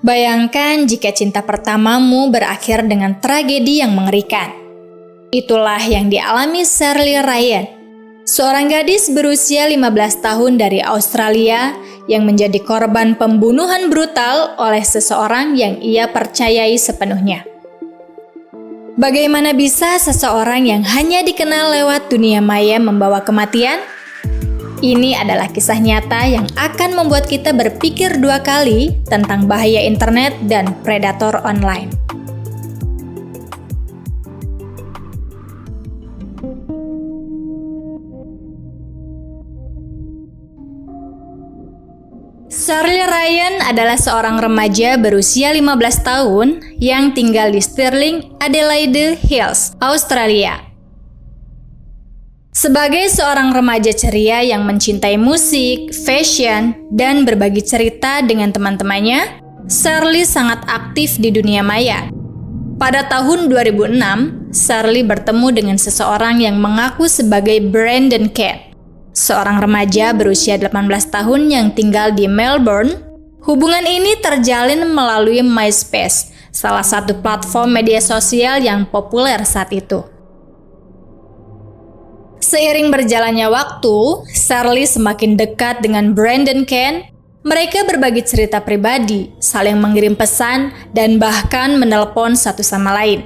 Bayangkan jika cinta pertamamu berakhir dengan tragedi yang mengerikan. Itulah yang dialami Shirley Ryan, seorang gadis berusia 15 tahun dari Australia yang menjadi korban pembunuhan brutal oleh seseorang yang ia percayai sepenuhnya. Bagaimana bisa seseorang yang hanya dikenal lewat dunia maya membawa kematian? Ini adalah kisah nyata yang akan membuat kita berpikir dua kali tentang bahaya internet dan predator online. Shirley Ryan adalah seorang remaja berusia 15 tahun yang tinggal di Stirling, Adelaide Hills, Australia. Sebagai seorang remaja ceria yang mencintai musik, fashion, dan berbagi cerita dengan teman-temannya, Shirley sangat aktif di dunia maya. Pada tahun 2006, Shirley bertemu dengan seseorang yang mengaku sebagai Brandon Ken, seorang remaja berusia 18 tahun yang tinggal di Melbourne. Hubungan ini terjalin melalui MySpace, salah satu platform media sosial yang populer saat itu. Seiring berjalannya waktu, Shirley semakin dekat dengan Brandon Ken. Mereka berbagi cerita pribadi, saling mengirim pesan, dan bahkan menelpon satu sama lain.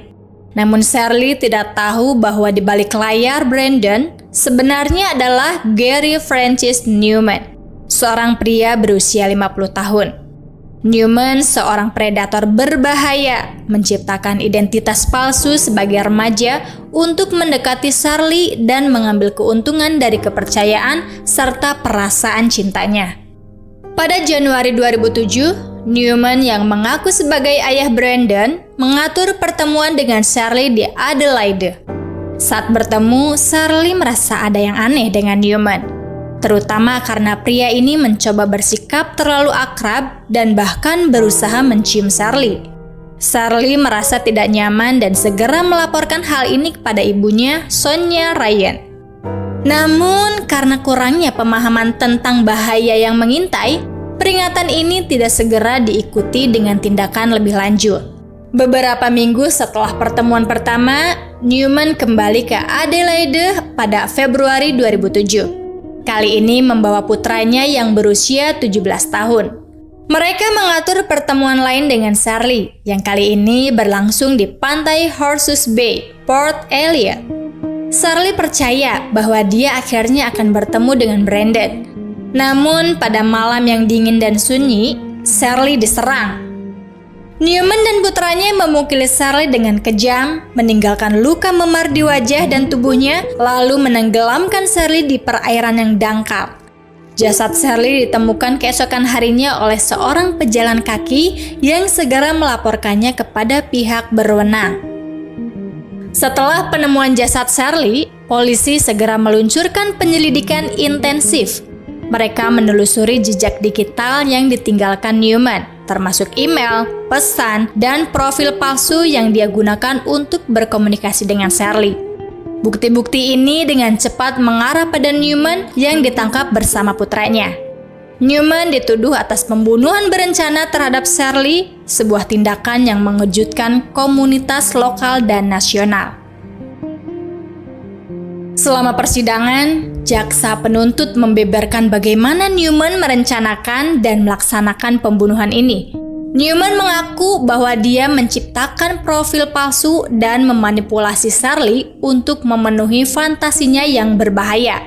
Namun Shirley tidak tahu bahwa di balik layar Brandon sebenarnya adalah Gary Francis Newman, seorang pria berusia 50 tahun. Newman, seorang predator berbahaya, menciptakan identitas palsu sebagai remaja untuk mendekati Shirley dan mengambil keuntungan dari kepercayaan serta perasaan cintanya. Pada Januari 2007, Newman yang mengaku sebagai ayah Brandon mengatur pertemuan dengan Shirley di Adelaide. Saat bertemu, Shirley merasa ada yang aneh dengan Newman, terutama karena pria ini mencoba bersikap terlalu akrab dan bahkan berusaha mencium Shirley. Shirley merasa tidak nyaman dan segera melaporkan hal ini kepada ibunya, Sonia Ryan. Namun, karena kurangnya pemahaman tentang bahaya yang mengintai, peringatan ini tidak segera diikuti dengan tindakan lebih lanjut. Beberapa minggu setelah pertemuan pertama, Newman kembali ke Adelaide pada Februari 2007. Kali ini membawa putranya yang berusia 17 tahun. Mereka mengatur pertemuan lain dengan Shirley, yang kali ini berlangsung di pantai Horses Bay, Port Elliot. Shirley percaya bahwa dia akhirnya akan bertemu dengan Brandon. Namun pada malam yang dingin dan sunyi, Shirley diserang. Newman dan putranya memukuli Shirley dengan kejam, meninggalkan luka memar di wajah dan tubuhnya, lalu menenggelamkan Shirley di perairan yang dangkal. Jasad Shirley ditemukan keesokan harinya oleh seorang pejalan kaki yang segera melaporkannya kepada pihak berwenang. Setelah penemuan jasad Shirley, polisi segera meluncurkan penyelidikan intensif. Mereka menelusuri jejak digital yang ditinggalkan Newman, termasuk email, pesan, dan profil palsu yang dia gunakan untuk berkomunikasi dengan Shirley. Bukti-bukti ini dengan cepat mengarah pada Newman yang ditangkap bersama putranya. Newman dituduh atas pembunuhan berencana terhadap Shirley, sebuah tindakan yang mengejutkan komunitas lokal dan nasional. Selama persidangan, jaksa penuntut membeberkan bagaimana Newman merencanakan dan melaksanakan pembunuhan ini. Newman mengaku bahwa dia menciptakan profil palsu dan memanipulasi Shirley untuk memenuhi fantasinya yang berbahaya.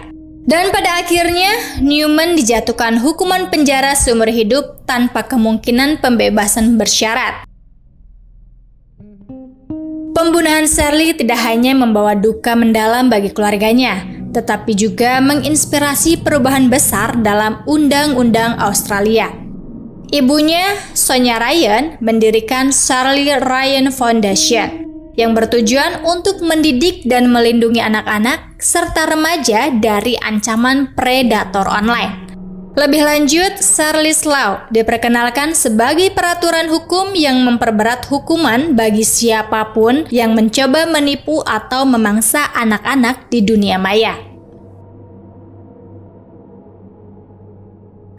Dan pada akhirnya, Newman dijatuhkan hukuman penjara seumur hidup tanpa kemungkinan pembebasan bersyarat. Pembunuhan Shirley tidak hanya membawa duka mendalam bagi keluarganya, tetapi juga menginspirasi perubahan besar dalam undang-undang Australia. Ibunya, Sonia Ryan, mendirikan Shirley Ryan Foundation yang bertujuan untuk mendidik dan melindungi anak-anak serta remaja dari ancaman predator online. Lebih lanjut, Shirley's Law diperkenalkan sebagai peraturan hukum yang memperberat hukuman bagi siapapun yang mencoba menipu atau memangsa anak-anak di dunia maya.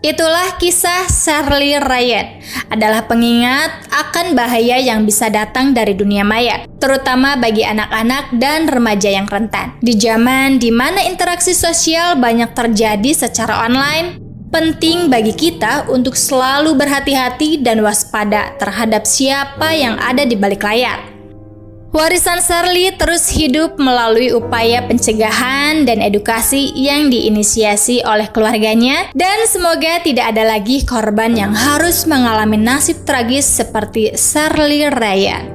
Itulah kisah Shirley Ryan, adalah pengingat akan bahaya yang bisa datang dari dunia maya, terutama bagi anak-anak dan remaja yang rentan. Di zaman di mana interaksi sosial banyak terjadi secara online, penting bagi kita untuk selalu berhati-hati dan waspada terhadap siapa yang ada di balik layar. Warisan Shirley terus hidup melalui upaya pencegahan dan edukasi yang diinisiasi oleh keluarganya, dan semoga tidak ada lagi korban yang harus mengalami nasib tragis seperti Shirley Ryan.